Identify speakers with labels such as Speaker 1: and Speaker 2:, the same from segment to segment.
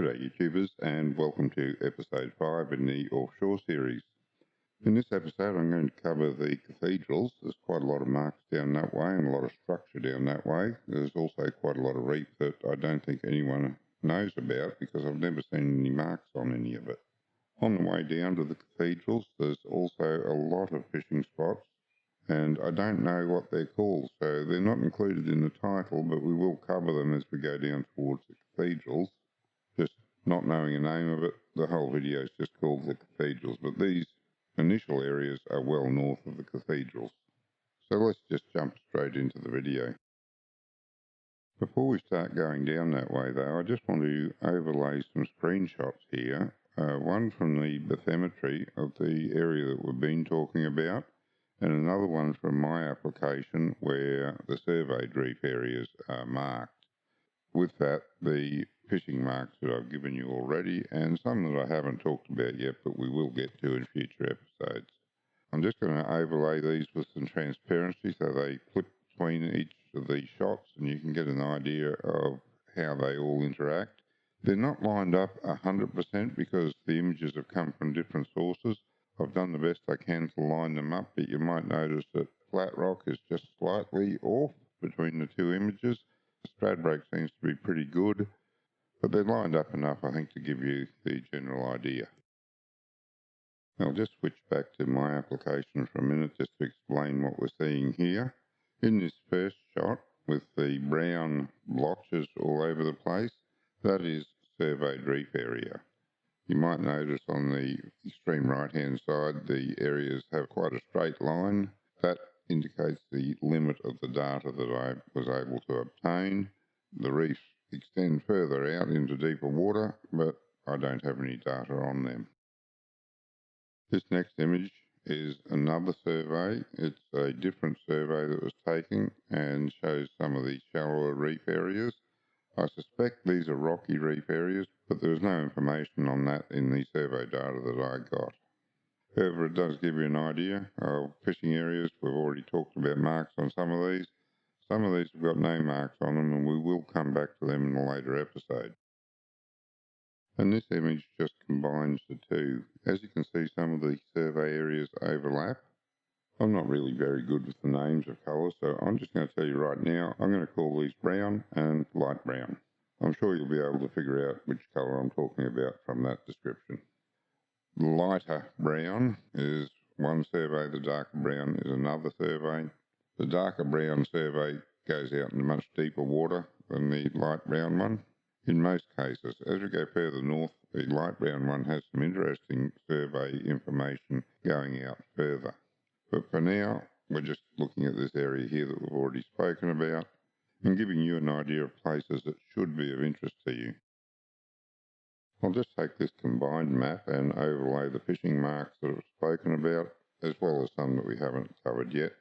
Speaker 1: G'day YouTubers, and welcome to episode 5 in the Offshore series. In this episode I'm going to cover the cathedrals. There's quite a lot of marks down that way and a lot of structure down that way. There's also quite a lot of reef that I don't think anyone knows about because I've never seen any marks on any of it. On the way down to the cathedrals there's also a lot of fishing spots, and I don't know what they're called, so they're not included in the title, but we will cover them as we go down towards the cathedrals. Just not knowing the name of it, the whole video is just called the cathedrals, but these initial areas are well north of the cathedrals. So let's just jump straight into the video. Before we start going down that way though, I just want to overlay some screenshots here. One from the bathymetry of the area that we've been talking about, and another one from my application where the surveyed reef areas are marked. With that, the fishing marks that I've given you already, and some that I haven't talked about yet, but we will get to in future episodes. I'm just going to overlay these with some transparency so they flip between each of these shots and you can get an idea of how they all interact. They're not lined up 100% because the images have come from different sources. I've done the best I can to line them up, but you might notice that flat rock is just slightly off between the two images. The Stradbroke seems to be pretty good, but they're lined up enough, I think, to give you the general idea. I'll just switch back to my application for a minute just to explain what we're seeing here. In this first shot, with the brown blotches all over the place, that is surveyed reef area. You might notice on the extreme right-hand side, the areas have quite a straight line. That indicates the limit of the data that I was able to obtain. The reefs extend further out into deeper water, but I don't have any data on them. This next image is another survey. It's a different survey that was taken and shows some of these shallower reef areas. I suspect these are rocky reef areas, but there was no information on that in the survey data that I got. However, it does give you an idea of fishing areas. We've already talked about marks on some of these. Some of these have got no marks on them, and we will come back to them in a later episode. And this image just combines the two. As you can see, some of the survey areas overlap. I'm not really very good with the names of colours, so I'm just going to tell you right now, I'm going to call these brown and light brown. I'm sure you'll be able to figure out which colour I'm talking about from that description. The lighter brown is one survey, the darker brown is another survey. The darker brown survey goes out into much deeper water than the light brown one. In most cases, as we go further north, the light brown one has some interesting survey information going out further. But for now, we're just looking at this area here that we've already spoken about and giving you an idea of places that should be of interest to you. I'll just take this combined map and overlay the fishing marks that I've spoken about, as well as some that we haven't covered yet,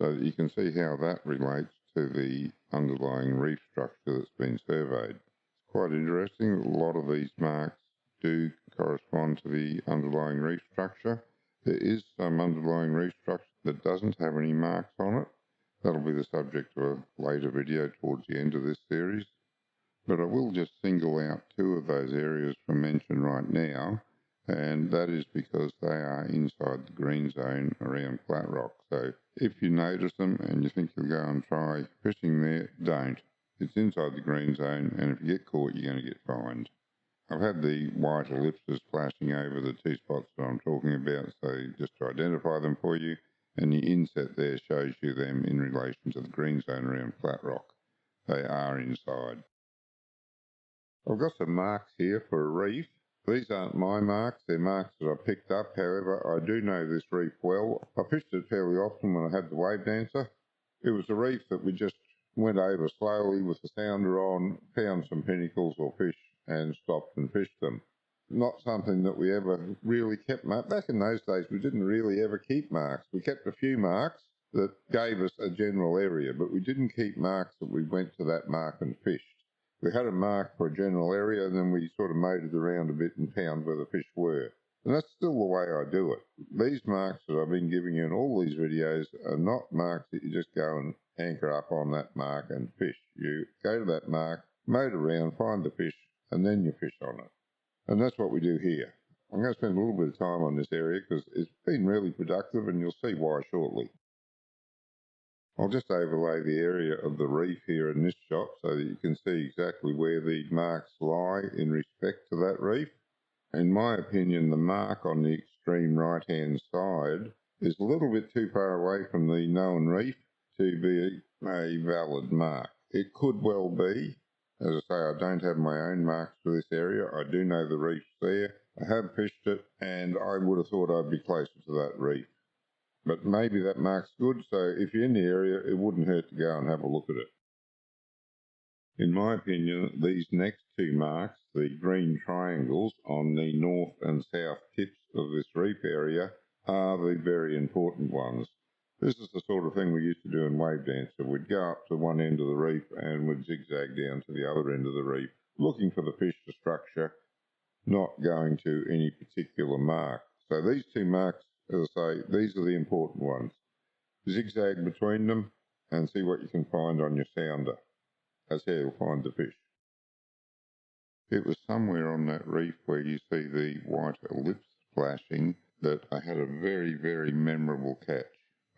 Speaker 1: so that you can see how that relates to the underlying reef structure that's been surveyed. It's quite interesting. A lot of these marks do correspond to the underlying reef structure. There is some underlying reef structure that doesn't have any marks on it. That'll be the subject of a later video towards the end of this series. But I will just single out two of those areas for mention right now, and that is because they are inside the green zone around flat rock. So if you notice them and you think you'll go and try fishing there, don't. It's inside the green zone, and if you get caught, you're going to get fined. I've had the white ellipses flashing over the two spots that I'm talking about, so just to identify them for you, and the inset there shows you them in relation to the green zone around flat rock. They are inside. I've got some marks here for a reef. These aren't my marks, they're marks that I picked up. However, I do know this reef well. I fished it fairly often when I had the wave dancer. It was a reef that we just went over slowly with the sounder on, found some pinnacles or fish and stopped and fished them. Not something that we ever really kept. Back in those days, we didn't really ever keep marks. We kept a few marks that gave us a general area, but we didn't keep marks that we went to that mark and fished. We had a mark for a general area, and then we sort of motored around a bit and found where the fish were. And that's still the way I do it. These marks that I've been giving you in all these videos are not marks that you just go and anchor up on that mark and fish. You go to that mark, motor around, find the fish, and then you fish on it. And that's what we do here. I'm going to spend a little bit of time on this area because it's been really productive, and you'll see why shortly. I'll just overlay the area of the reef here in this shot so that you can see exactly where the marks lie in respect to that reef. In my opinion, the mark on the extreme right-hand side is a little bit too far away from the known reef to be a valid mark. It could well be. As I say, I don't have my own marks for this area. I do know the reef's there. I have fished it, and I would have thought I'd be closer to that reef. But maybe that mark's good, so if you're in the area, it wouldn't hurt to go and have a look at it. In my opinion, these next two marks, the green triangles on the north and south tips of this reef area, are the very important ones. This is the sort of thing we used to do in wave dancer. We'd go up to one end of the reef and we'd zigzag down to the other end of the reef, looking for the fish to structure, not going to any particular mark. So these two marks, as I say, these are the important ones. Zigzag between them and see what you can find on your sounder. That's how you'll find the fish. It was somewhere on that reef where you see the white ellipse flashing that I had a very, very memorable catch.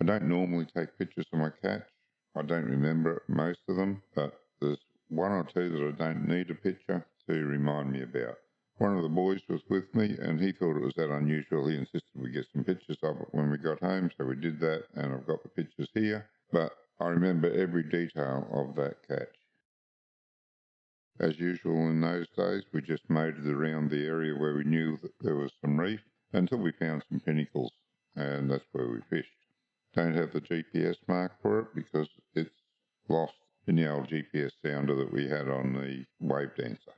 Speaker 1: I don't normally take pictures of my catch. I don't remember most of them, but there's one or two that I don't need a picture to remind me about. One of the boys was with me and he thought it was that unusual. He insisted we get some pictures of it when we got home, so we did that, and I've got the pictures here. But I remember every detail of that catch. As usual in those days, we just motored around the area where we knew that there was some reef until we found some pinnacles, and that's where we fished. Don't have the GPS mark for it because it's lost in the old GPS sounder that we had on the wave dancer.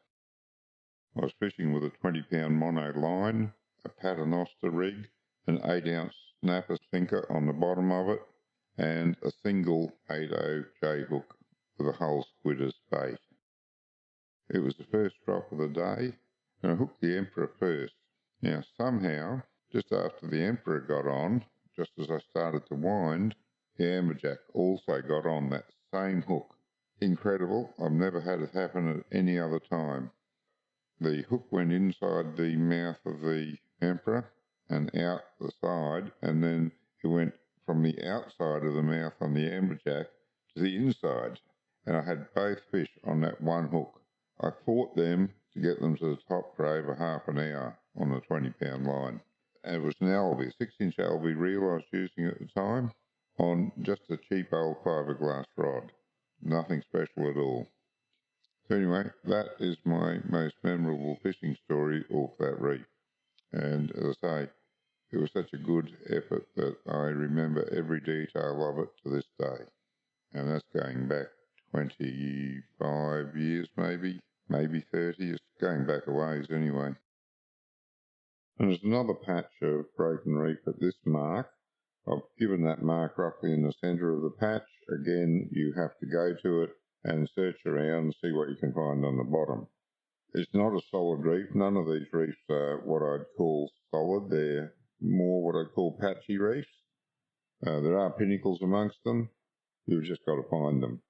Speaker 1: I was fishing with a 20-pound mono line, a paternoster rig, an 8-ounce snapper sinker on the bottom of it, and a single 8.0 J hook with a whole squid as bait. It was the first drop of the day, and I hooked the Emperor first. Now, somehow, just after the Emperor got on, just as I started to wind, the amberjack also got on that same hook. Incredible. I've never had it happen at any other time. The hook went inside the mouth of the Emperor and out the side, and then it went from the outside of the mouth on the amberjack to the inside, and I had both fish on that one hook. I fought them to get them to the top for over half an hour on a 20-pound line. And it was an Albie, a 6-inch Albie reel I was using at the time, on just a cheap old fiberglass rod. Nothing special at all. So anyway, that is my most memorable fishing story off that reef. And as I say, it was such a good effort that I remember every detail of it to this day. And that's going back 25 years maybe 30. It's going back a ways anyway. And there's another patch of broken reef at this mark. I've given that mark roughly in the centre of the patch. Again, you have to go to it and search around and see what you can find on the bottom. It's not a solid reef. None of these reefs are what I'd call solid. They're more what I'd call patchy reefs. There are pinnacles amongst them. You've just got to find them.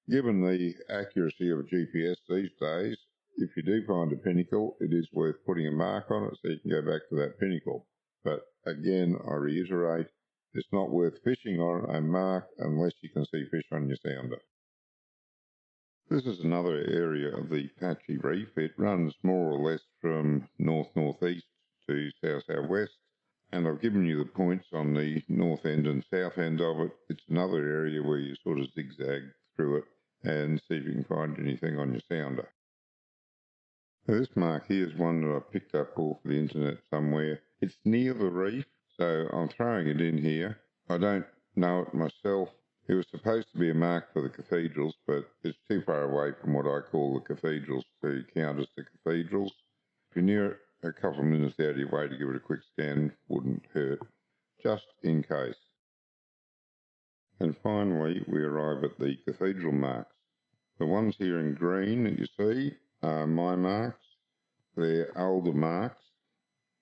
Speaker 1: Given the accuracy of a GPS these days, if you do find a pinnacle, it is worth putting a mark on it so you can go back to that pinnacle. But again, I reiterate, it's not worth fishing on a mark unless you can see fish on your sounder. This is another area of the patchy reef. It runs more or less from north-northeast to south-southwest, and I've given you the points on the north end and south end of it. It's another area where you sort of zigzag through it and see if you can find anything on your sounder. Now, this mark here is one that I picked up off the internet somewhere. It's near the reef, so I'm throwing it in here. I don't know it myself. It was supposed to be a mark for the cathedrals, but it's too far away from what I call the cathedrals to count as the cathedrals. If you're near it, a couple of minutes out of your way to give it a quick scan wouldn't hurt, just in case. And finally, we arrive at the cathedral marks. The ones here in green that you see are my marks. They're older marks.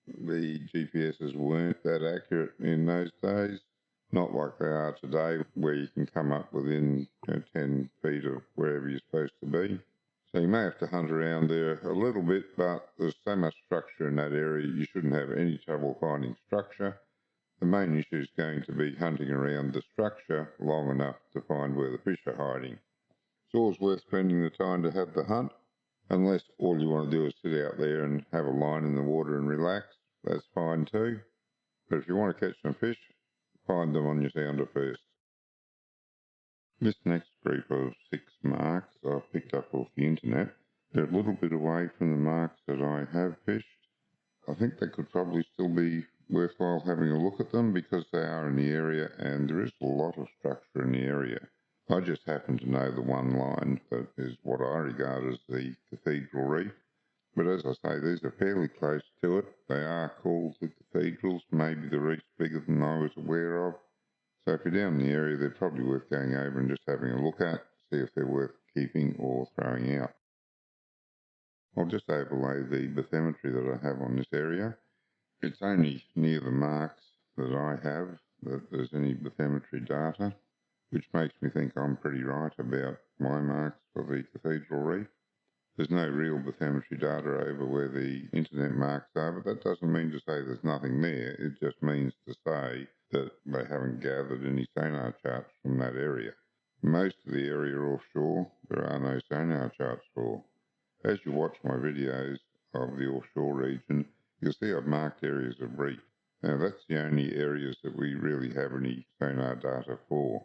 Speaker 1: The GPSs weren't that accurate in those days, not like they are today, where you can come up within 10 feet of wherever you're supposed to be. So you may have to hunt around there a little bit, but there's so much structure in that area you shouldn't have any trouble finding structure. The main issue is going to be hunting around the structure long enough to find where the fish are hiding. It's always worth spending the time to have the hunt, unless all you want to do is sit out there and have a line in the water and relax. That's fine too. But if you want to catch some fish, find them on your sounder first. This next group of 6 marks I've picked up off the internet. They're a little bit away from the marks that I have fished. I think they could probably still be worthwhile having a look at them because they are in the area and there is a lot of structure in the area. I just happen to know the one line that is what I regard as the Cathedral Reef. But as I say, these are fairly close to it. They are called the Cathedrals. Maybe the reef's bigger than I was aware of. So if you're down in the area, they're probably worth going over and just having a look at, see if they're worth keeping or throwing out. I'll just overlay the bathymetry that I have on this area. It's only near the marks that I have that there's any bathymetry data, which makes me think I'm pretty right about my marks for the Cathedral Reef. There's no real bathymetry data over where the internet marks are, but that doesn't mean to say there's nothing there. It just means to say that they haven't gathered any sonar charts from that area. Most of the area offshore, there are no sonar charts for. As you watch my videos of the offshore region, you'll see I've marked areas of reef. Now that's the only areas that we really have any sonar data for.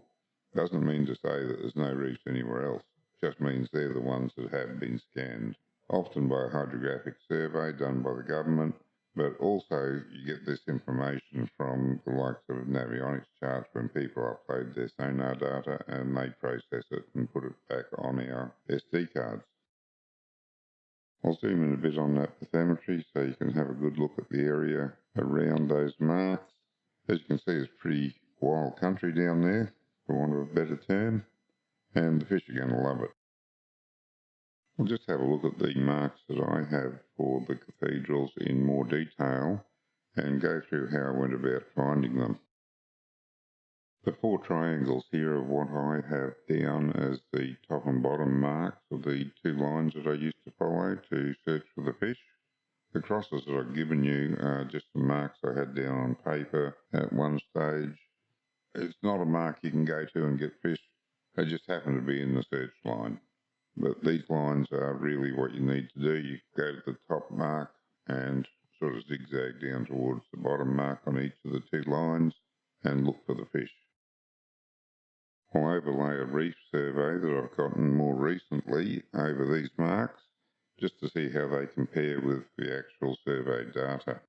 Speaker 1: Doesn't mean to say that there's no reefs anywhere else. Just means they're the ones that have been scanned, often by a hydrographic survey done by the government, but also you get this information from the likes of Navionics charts when people upload their sonar data and they process it and put it back on our SD cards. I'll zoom in a bit on that bathymetry so you can have a good look at the area around those marks. As you can see, it's pretty wild country down there, for want of a better term, and the fish are going to love it. We'll just have a look at the marks that I have for the cathedrals in more detail and go through how I went about finding them. The 4 triangles here are what I have down as the top and bottom marks of the 2 lines that I used to follow to search for the fish. The crosses that I've given you are just the marks I had down on paper at one stage. It's not a mark you can go to and get fish. They just happen to be in the search line. But these lines are really what you need to do. You go to the top mark and sort of zigzag down towards the bottom mark on each of the 2 lines and look for the fish. I'll overlay a reef survey that I've gotten more recently over these marks just to see how they compare with the actual survey data.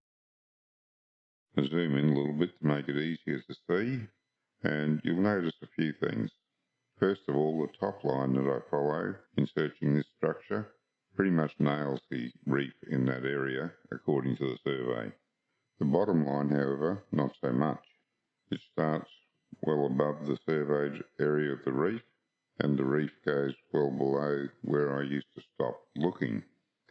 Speaker 1: I'll zoom in a little bit to make it easier to see, and you'll notice a few things. First of all, the top line that I follow in searching this structure pretty much nails the reef in that area according to the survey. The bottom line, however, not so much. It starts well above the surveyed area of the reef, and the reef goes well below where I used to stop looking.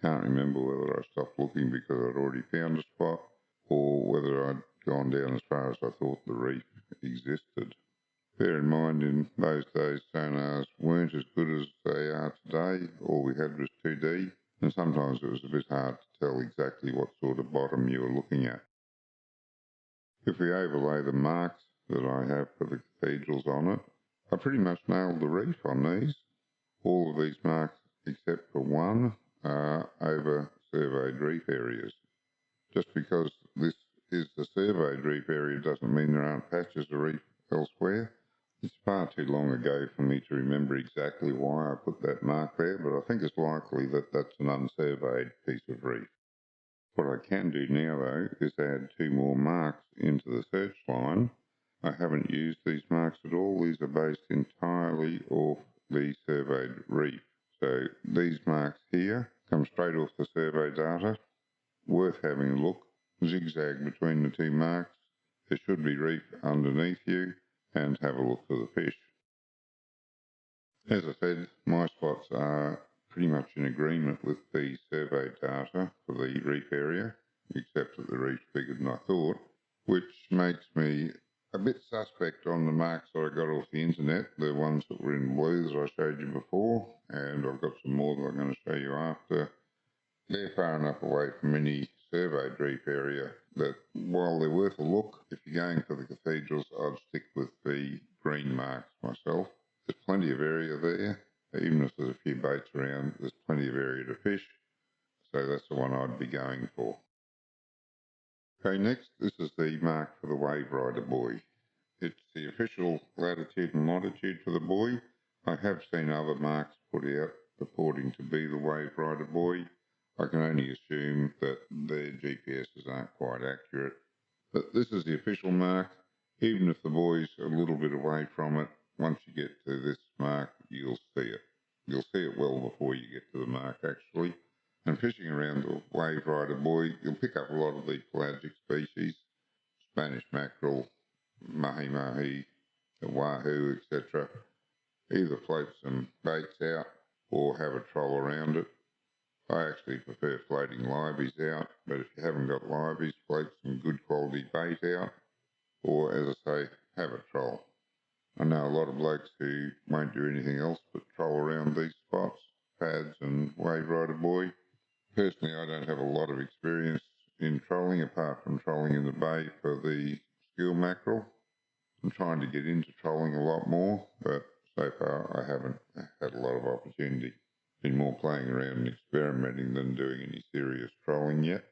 Speaker 1: Can't remember whether I stopped looking because I'd already found a spot, or whether I'd gone down as far as I thought the reef existed. Bear in mind, in those days, sonars weren't as good as they are today. All we had was 2D, and sometimes it was a bit hard to tell exactly what sort of bottom you were looking at. If we overlay the marks that I have for the cathedrals on it, I pretty much nailed the reef on these. All of these marks, except for one, are over surveyed reef areas. Just because this is the surveyed reef area doesn't mean there aren't patches of reef elsewhere. It's far too long ago for me to remember exactly why I put that mark there, but I think it's likely that that's an unsurveyed piece of reef. What I can do now, though, is add 2 more marks into the search line. I haven't used these marks at all. These are based entirely off the surveyed reef. So these marks here come straight off the survey data. Worth having a look. Zigzag between the 2 marks. There should be reef underneath you, and have a look for the fish. As I said, my spots are pretty much in agreement with the survey data for the reef area, except that the reef's bigger than I thought, which makes me a bit suspect on the marks that I got off the internet, the ones that were in blue that I showed you before, and I've got some more that I'm going to show you after. They're far enough away from any surveyed reef area that while they're worth a look, if you're going for the cathedrals, I'd stick with the green marks myself. There's plenty of area there. Even if there's a few baits around, there's plenty of area to fish. So that's the one I'd be going for. Okay, next, this is the mark for the wave rider buoy. It's the official latitude and longitude for the buoy. I have seen other marks put out purporting to be the wave rider buoy. I can only assume that their GPSs aren't quite accurate. But this is the official mark. Even if the buoy's a little bit away from it, once you get to this mark, you'll see it. You'll see it well before you get to the mark, actually. And fishing around the wave rider buoy, you'll pick up a lot of the pelagic species, Spanish mackerel, mahi-mahi, the wahoo, etc. Either float some baits out or have a troll around it. I actually prefer floating liveys out, but if you haven't got liveys, float some good quality bait out, or as I say, have a troll. I know a lot of blokes who won't do anything else but troll around these spots, pads and wave rider buoy. Personally, I don't have a lot of experience in trolling, apart from trolling in the bay for the skeel mackerel. I'm trying to get into trolling a lot more, but so far I haven't had a lot of opportunity. Been more playing around and experimenting than doing any serious trolling yet.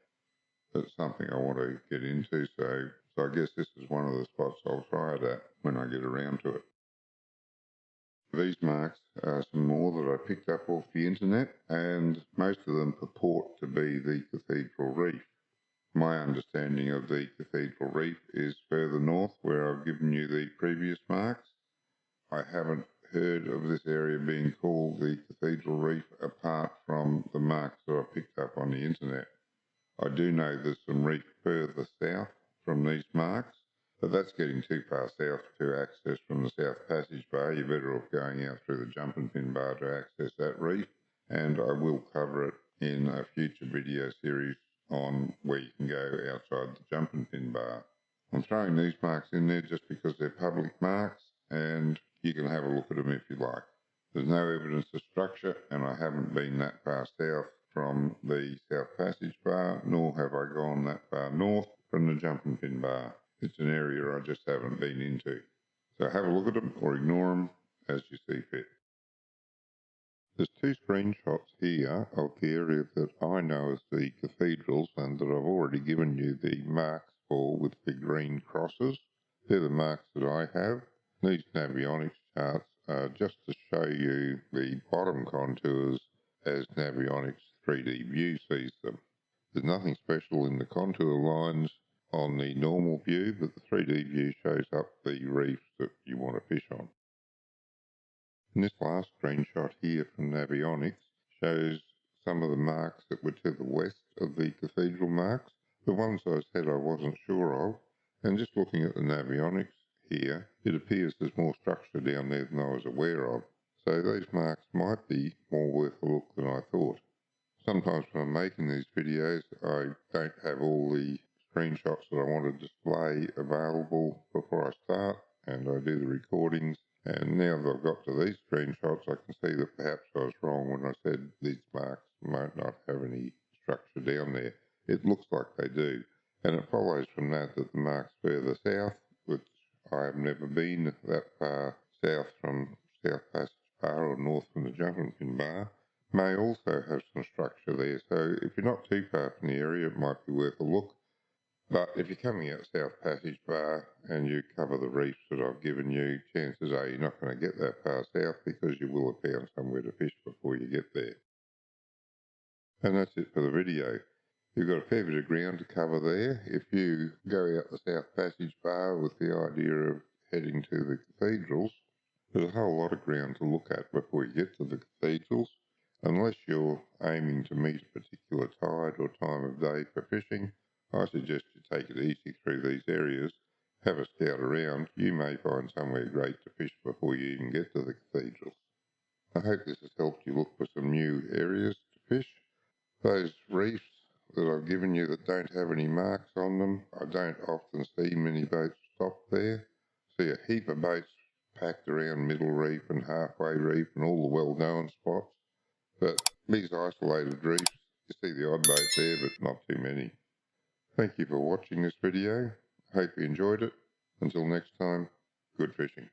Speaker 1: That's something I want to get into, so I guess this is one of the spots I'll try it at when I get around to it. These marks are some more that I picked up off the internet, and most of them purport to be the Cathedral Reef. My understanding of the Cathedral Reef is further north, where I've given you the previous marks. I haven't heard of this area being called the Cathedral Reef apart from the marks that I picked up on the internet. I do know there's some reef further south from these marks, but that's getting too far south to access from the South Passage Bar. You're better off going out through the Jumping Pin Bar to access that reef, and I will cover it in a future video series on where you can go outside the Jumping Pin Bar. I'm throwing these marks in there just because they're public marks, and you can have a look at them if you like. There's no evidence of structure, and I haven't been that far south from the South Passage Bar, nor have I gone that far north from the Jumping Pin Bar. It's an area I just haven't been into. So have a look at them or ignore them as you see fit. There's two screenshots here of the area that I know as the Cathedrals and that I've already given you the marks for with the green crosses. They're the marks that I have. These Navionics charts are just to show you the bottom contours as Navionics 3D view sees them. There's nothing special in the contour lines on the normal view, but the 3D view shows up the reefs that you want to fish on. And this last screenshot here from Navionics shows some of the marks that were to the west of the Cathedral marks, the ones I said I wasn't sure of, and just looking at the Navionics here, it appears there's more structure down there than I was aware of. So those marks might be more worth a look than I thought. Sometimes when I'm making these videos, I don't have all the screenshots that I want to display available before I start, and I do the recordings. And now that I've got to these screenshots, I can see that perhaps I was wrong when I said these marks might not have any structure down there. It looks like they do. And it follows from that that the marks further south, which I have never been that far south from South Passage Bar or north from the Jumping Pin Bar, may also have some structure there. So if you're not too far from the area, it might be worth a look. But if you're coming out South Passage Bar and you cover the reefs that I've given you, chances are you're not going to get that far south because you will have found somewhere to fish before you get there. And that's it for the video. You've got a fair bit of ground to cover there. If you go out the South Passage Bar with the idea of heading to the cathedrals, there's a whole lot of ground to look at before you get to the cathedrals. Unless you're aiming to meet a particular tide or time of day for fishing, I suggest you take it easy through these areas, have a scout around. You may find somewhere great to fish before you even get to the cathedrals. I hope this has helped you look for some new areas to fish. Those reefs that I've given you that don't have any marks on them, I don't often see many boats stop there. See a heap of boats packed around Middle Reef and Halfway Reef and all the well-known spots. But these isolated reefs, you see the odd boat there, but not too many. Thank you for watching this video. Hope you enjoyed it. Until next time, good fishing.